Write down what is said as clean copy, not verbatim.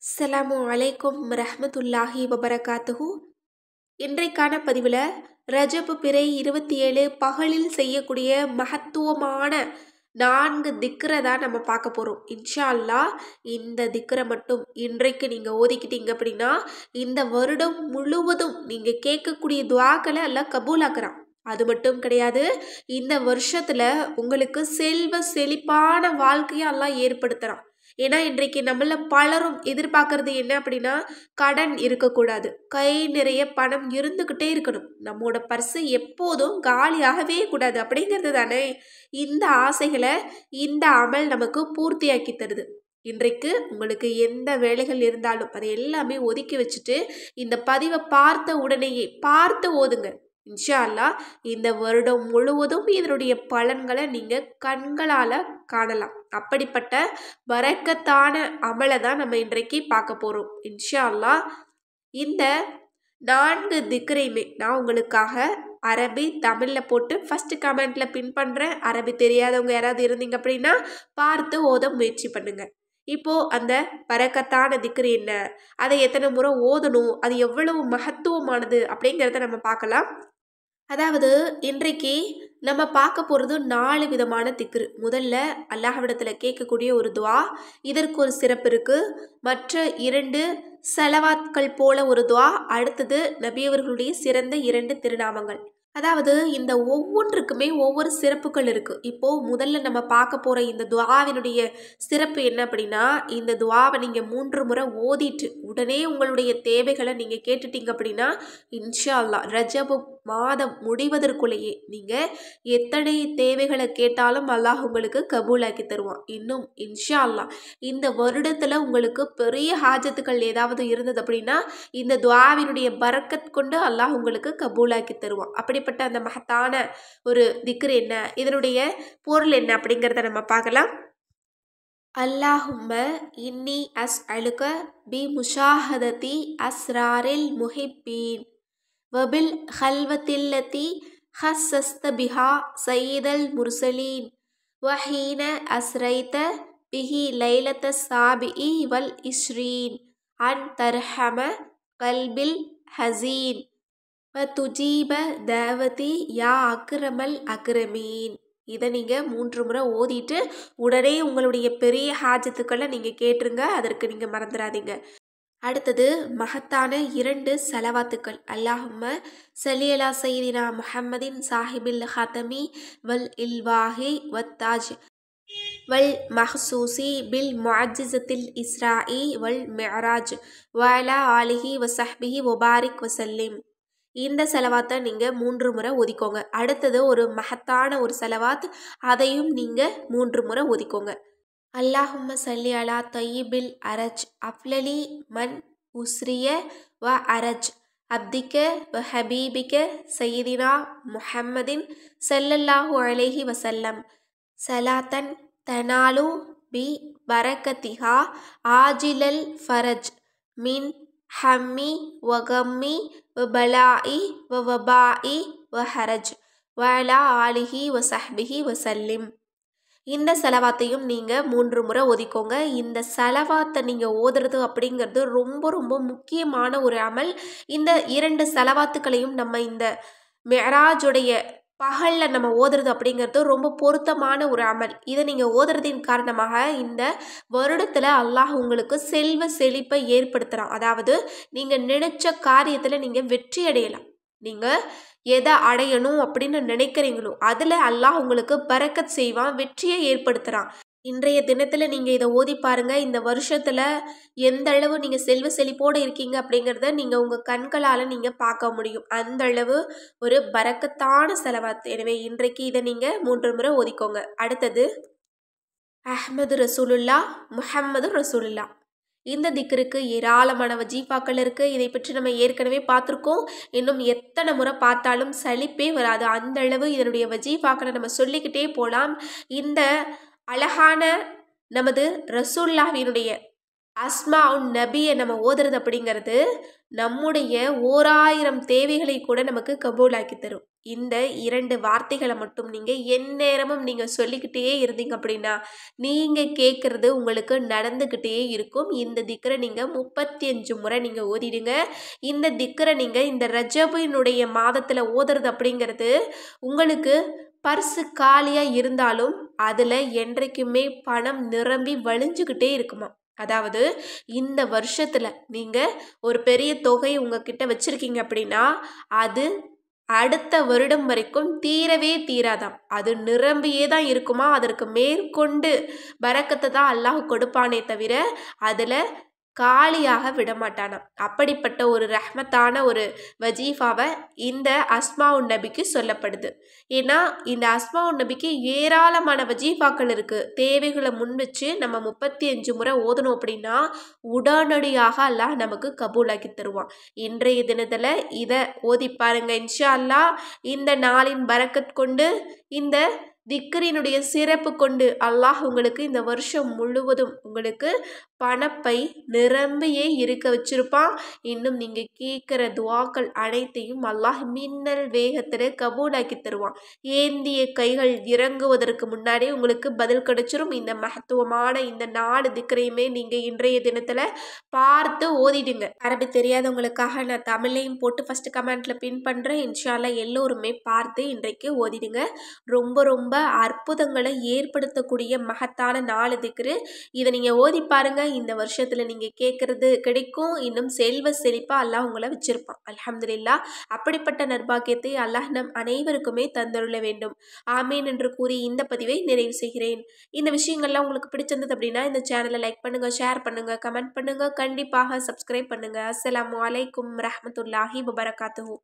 அஸ்ஸலாமு அலைக்கும் ரஹ்மத்துல்லாஹி வபரகாத்துஹு. இன்றைக்கான பதிவில் ரஜபு பிறை 27 பகலில் செய்யக்கூடிய மகத்துவமான 4 திக்ரை தான் நம்ம பார்க்க போகிறோம். இன்ஷா அல்லாஹ் இந்த திக்ரை மட்டும் இன்றைக்கு நீங்கள் ஓதிக்கிட்டீங்க அப்படின்னா இந்த வருடம் முழுவதும் நீங்கள் கேட்கக்கூடிய துவாக்களை எல்லாம் கபூலாக்குறான். அது மட்டும் கிடையாது, இந்த வருஷத்துல உங்களுக்கு செல்வ செழிப்பான வாழ்க்கையை எல்லாம் ஏற்படுத்துறான். ஏன்னா இன்றைக்கு நம்மள பலரும் எதிர்பார்க்கறது என்ன அப்படின்னா, கடன் இருக்கக்கூடாது, கை நிறைய பணம் இருந்துக்கிட்டே இருக்கணும், நம்மோட பர்ஸு எப்போதும் காலியாகவே கூடாது அப்படிங்கிறது தானே. இந்த ஆசைகளை இந்த அமல் நமக்கு பூர்த்தியாக்கி தருது. இன்றைக்கு உங்களுக்கு எந்த வேலைகள் இருந்தாலும் அதை எல்லாமே ஒதுக்கி வச்சுட்டு இந்த பதிவை பார்த்த உடனேயே பார்த்து ஓதுங்க. இன்ஷா அல்லாஹ் இந்த வருடம் முழுவதும் இதனுடைய பலன்களை நீங்கள் கண்களால் காணலாம். அப்படிப்பட்ட பரக்கத்தான அமலை தான் நம்ம இன்றைக்கு பார்க்க போகிறோம். இன்ஷா அல்லாஹ் இந்த 4 திக்ரையுமே நான் உங்களுக்காக அரபி தமிழில் போட்டு ஃபஸ்ட்டு கமெண்ட்டில் பின் பண்ணுறேன். அரபி தெரியாதவங்க யாராவது இருந்தீங்க அப்படின்னா பார்த்து ஓத முயற்சி பண்ணுங்கள். இப்போது அந்த பரக்கத்தான திக்ரு என்ன, அதை எத்தனை முறை ஓதணும், அது எவ்வளவு மகத்துவமானது அப்படிங்கிறத நம்ம பார்க்கலாம். அதாவது இன்றைக்கு நம்ம பார்க்க போகிறது 4 விதமான திக்ரு. முதல்ல அல்லாஹ்விடத்தில் கேட்கக்கூடிய ஒரு துவா, இதற்கு ஒரு சிறப்பு இருக்குது. மற்ற 2 சலவாத்கள் போல ஒரு துவா, அடுத்தது நபியவர்களுடைய சிறந்த 2 திருநாமங்கள். அதாவது இந்த ஒவ்வொன்றுக்குமே ஒவ்வொரு சிறப்புகள் இருக்குது. இப்போது முதல்ல நம்ம பார்க்க போகிற இந்த துவாவினுடைய சிறப்பு என்ன அப்படின்னா, இந்த துவாவை நீங்கள் 3 முறை ஓதிட்டு உடனே உங்களுடைய தேவைகளை நீங்கள் கேட்டுட்டீங்க அப்படின்னா இன்ஷா அல்லாஹ் ரஜபு மாதம் முடிவதற்குள்ளேயே நீங்கள் எத்தனை தேவைகளை கேட்டாலும் அல்லாஹ் உங்களுக்கு கபூலாக்கி தருவான். இன்னும் இன்ஷா அல்லாஹ் இந்த வருடத்தில் உங்களுக்கு பெரிய ஹாஜத்துக்கள் ஏதாவது இருந்தது அப்படின்னா இந்த துவாவினுடைய பரக்கத் கொண்டு அல்லாஹ் உங்களுக்கு கபூலாக்கி தருவான். அப்படிப்பட்ட அந்த மகத்தான ஒரு திக்ர் என்ன, இதனுடைய பொருள் என்ன அப்படிங்கிறத நம்ம பார்க்கலாம். அல்லாஹும்ம இன்னி அஸ்அலுக பி முஷாஹததி அஸ்ராரில் முஹிப்பீன் வபில் ஹல்வத்தில்லதி ஹஸ்ஸஸ்த பிஹா சையீதல் முர்சலீன் வஹீன அஸ்ரைத பிஹி லைலத்த சாபிஇ வல் இஸ்ரீன் அன் தர்ஹம கல்பில் ஹசீன் வ துஜீப தாவதி யா அக்ரமல் அக்ரமீன். இதை நீங்கள் 3 முறை ஓதிட்டு உடனே உங்களுடைய பெரிய ஹாஜத்துக்களை நீங்கள் கேட்டுருங்க. அதற்கு நீங்கள் மறந்துடாதீங்க. அடுத்தது மகத்தான 2 சலவாத்துக்கள். அல்லாஹும்ம ஸல்லி அலா சய்யிதினா முஹம்மதின் சாஹிபில் ஹாத்தமி வல் இல்வாஹி வத்தாஜ் வல் மஹ்சூசி பில் முஅஜ்ஜிஸத்தில் இஸ்ராஇ வல் மிஅராஜ் வஅலா ஆலிஹி வஸஹ்பிஹி வபாரிக் வசல்லிம். இந்த செலவாத்தை நீங்கள் 3 முறை ஒதிக்கோங்க. அடுத்தது ஒரு மகத்தான ஒரு செலவாத், அதையும் நீங்கள் 3 முறை ஒதிக்கோங்க. அல்லாஹும்ம ஸல்லி அலா தய்யிபில் அரஜ் அஃலலி மன் உஸ்ரிய வ அரஜ் அப்திக வ ஹபீபிக சய்யிதினா முஹம்மதின் ஸல்லல்லாஹு அலைஹி வஸல்லம் ஸலாத்தன் தனாலு பி பரக்கத்திஹா ஆஜிலல் ஃபரஜ் மின் ஹம்மி வ கம்மி வ பலாஇ வ வபாஇ வ ஹரஜ் வ அலா ஆலிஹி வ ஸஹ்பிஹி வசல்லிம். இந்த செலவாத்தையும் நீங்கள் 3 முறை ஒதிக்கோங்க. இந்த செலவாத்தை நீங்கள் ஓதுறது அப்படிங்கிறது ரொம்ப ரொம்ப முக்கியமான ஒரு அமல். இந்த 2 செலவாத்துக்களையும் நம்ம இந்த மிஅராஜுடைய பகலில் நம்ம ஓதுறது அப்படிங்கிறது ரொம்ப பொருத்தமான ஒரு அமல். இதை நீங்கள் ஓதுறதின் காரணமாக இந்த வருடத்தில் அல்லாஹ் உங்களுக்கு செல்வ செழிப்பை ஏற்படுத்துகிறான். அதாவது நீங்கள் நினைச்ச காரியத்தில் நீங்கள் வெற்றி அடையலாம். நீங்கள் எதை அடையணும் அப்படின்னு நினைக்கிறீங்களோ அதில் அல்லாஹ் உங்களுக்கு பரக்கத் செய்வான், வெற்றியை ஏற்படுத்துகிறான். இன்றைய தினத்தில் நீங்கள் இதை ஓதி பாருங்கள். இந்த வருஷத்தில் எந்த அளவு நீங்கள் செல்வ செழிப்போடு இருக்கீங்க அப்படிங்கிறத நீங்கள் உங்கள் கண்களால் நீங்கள் பார்க்க முடியும். அந்த அளவு ஒரு பரக்கத்தான செலவாத். எனவே இன்றைக்கு இதை நீங்கள் 3 முறை ஓதிக்கோங்க. அடுத்தது அஹ்மது ரசூலுல்லா முஹம்மது ரசூலுல்லா. இந்த திக்ருக்கு ஏராளமான வஜீஃபாக்கள் இருக்குது. இதை பற்றி நம்ம ஏற்கனவே பார்த்துருக்கோம். இன்னும் எத்தனை முறை பார்த்தாலும் சலிப்பே வராது. அந்த அளவு இதனுடைய வஜீஃபாக்களை நம்ம சொல்லிக்கிட்டே போகலாம். இந்த அழகான நமது ரசூல்லாவினுடைய அஸ்மா உன் நபியை நம்ம ஓதுறது அப்படிங்கிறது நம்முடைய 1000 தேவைகளை கூட நமக்கு கபூலாக்கி தரும். இந்த 2 வார்த்தைகள மட்டும் நீங்க எந்நேரமும் நீங்க சொல்லிக்கிட்டே இருந்தீங்க அப்படின்னா, நீங்க கேட்கறது உங்களுக்கு நடந்துகிட்டே இருக்கும். இந்த திக்ர நீங்க 35 முறை நீங்க ஓதிடுங்க. இந்த திக்ர நீங்க இந்த ரஜபினுடைய மாதத்துல ஓதுறது அப்படிங்கிறது, உங்களுக்கு பர்ஸு காலியா இருந்தாலும், அதுல என்றைக்குமே பணம் நிரம்பி வழிஞ்சுகிட்டே இருக்குமாம். அதாவது இந்த வருஷத்துல நீங்க ஒரு பெரிய தொகை உங்ககிட்ட வச்சிருக்கீங்க அப்படின்னா, அது அடுத்த வருடம் வரைக்கும் தீரவே தீராதாம். அது நிரம்பியே தான் இருக்குமா. அதற்கு மேற்கொண்டு பரக்கத்தை தான் அல்லாஹ் கொடுப்பானே தவிர, அதுல காலியாக விடமாட்டானாம். அப்படிப்பட்ட ஒரு ரஹ்மத்தான ஒரு வஜீஃபாவை இந்த அஸ்மாவுன் நபிக்கு சொல்லப்படுது. ஏன்னா இந்த அஸ்மாவுன் நபிக்கு ஏராளமான வஜீஃபாக்கள் இருக்கு. தேவைகளை முன் வச்சு நம்ம 35 முறை ஓதணும் அப்படின்னா உடனடியாக அல்லாஹ் நமக்கு கபூலாக்கி தருவான். இன்றைய தினத்துல இதை ஓதி பாருங்க. இன்ஷா அல்லாஹ் இந்த நாளின் பரக்கத் கொண்டு, இந்த திக்ரினுடைய சிறப்பு கொண்டு அல்லாஹ் உங்களுக்கு இந்த வருஷம் முழுவதும் உங்களுக்கு பணப்பை நிரம்பியே இருக்க வச்சிருப்பான். இன்னும் நீங்க கேட்கிற துவாக்கள் அனைத்தையும் அல்லாஹ் மின்னல் வேகத்துல கபூலாக்கி தருவான். ஏந்திய கைகள் இறங்குவதற்கு முன்னாடி உங்களுக்கு பதில் கிடைச்சிரும். இந்த மகத்துவமான இந்த 4 திக்ரையுமே நீங்க இன்றைய தினத்துல பார்த்து ஓதிடுங்க. அரபி தெரியாதவங்களுக்காக நான் தமிழையும் போட்டு ஃபர்ஸ்ட் கமெண்ட்ல பின் பண்றேன். இன்ஷா அல்லாஹ் எல்லோருமே பார்த்து இன்றைக்கு ஓதிடுங்க. ரொம்ப ரொம்ப அற்புதங்களை ஏற்படுத்தக்கூடிய மகத்தான 4 திக்ரு. இதை நீங்க ஓதி பாருங்க. இந்த வருஷத்துல நீங்க கேட்கறது கிடைக்கும். இன்னும் செல்வ செழிப்பா அல்லாஹ் உங்களை வச்சிருப்பான். அல்ஹம்துலில்லாஹ். அப்படிப்பட்ட நற்பாக்கியத்தை அல்லாஹ் நம் அனைவருக்குமே தந்தருள வேண்டும். ஆமீன் என்று கூறி இந்த பதிவை நிறைவு செய்கிறேன். இந்த விஷயங்கள்லாம் உங்களுக்கு பிடிச்சிருந்தது அப்படின்னா இந்த சேனலை லைக் பண்ணுங்க, ஷேர் பண்ணுங்க, கமெண்ட் பண்ணுங்க, கண்டிப்பாக சப்ஸ்கிரைப் பண்ணுங்க. அஸ்ஸலாமு அலைக்கும் ரஹ்மத்துல்லாஹி வபரகாத்துஹு.